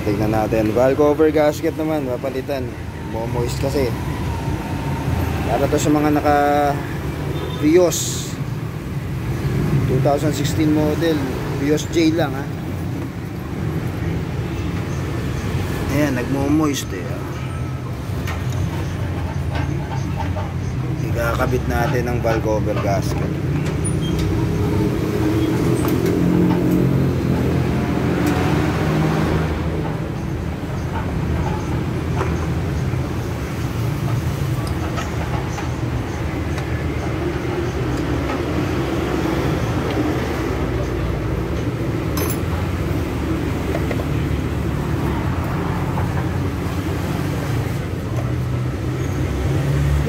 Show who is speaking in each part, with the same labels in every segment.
Speaker 1: tignan natin. Valve cover gasket naman, papalitan. Moist kasi. Para to sa mga naka Vios 2016 model, Vios J lang ha. Ayan, nagmo-moist eh. Ikakabit natin ang valve cover gasket.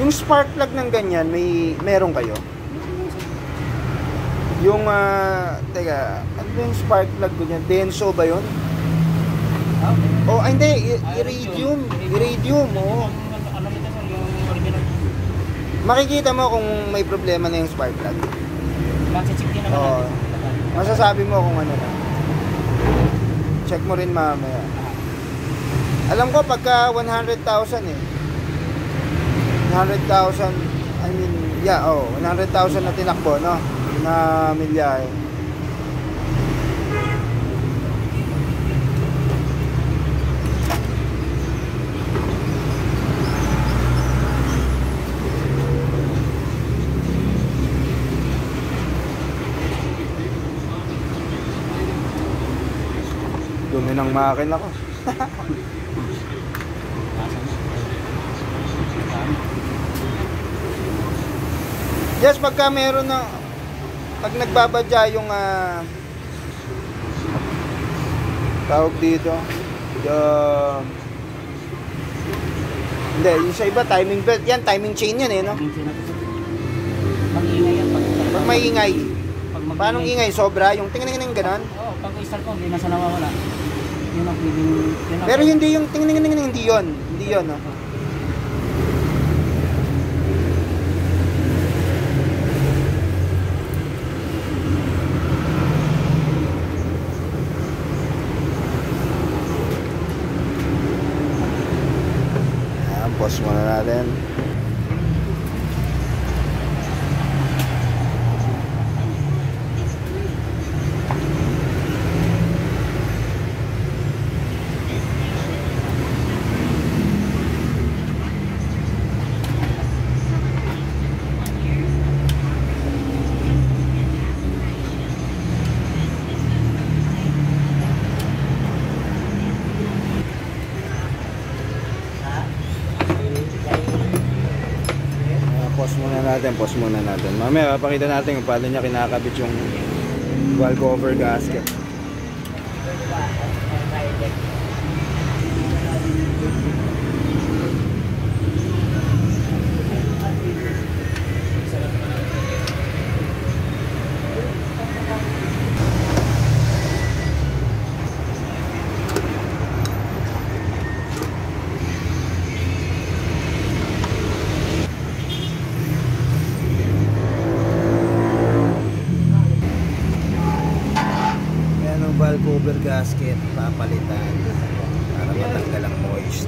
Speaker 1: Yung spark plug ng ganyan, meron kayo? Yung, teka, ano yung spark plug ko dyan? Denso ba yun? Oh, hindi, iridium. Iridium, oo. Makikita mo kung may problema na yung spark plug. Oo. Masasabi mo kung ano na. Check mo rin mamaya. Alam ko pagka 100,000 eh. 100,000, I mean, yeah, 100,000 na tinakbo, no? Na milyahe. Dumi ng makina ko. Yes, pagka meron na, pag nagbabadya yung tawag dito, hindi, yung sa iba timing belt yan, timing chain yan eh, no?
Speaker 2: Pag-ingay yan,
Speaker 1: pag may ingay, paano ingay? Sobra? Yung tingin-tingin ganon?
Speaker 2: Oo, pag i-start ko, hindi na sa nawawala. Yun ang pwedeng...
Speaker 1: Pero hindi yung tingin-tingin, hindi yun. Hindi yun, no? Pause muna natin. Pause muna natin. Mamaya papakita natin kung paano niya kinakabit yung valve cover gasket. Valve cover gasket papalitan para matanggal ang moist.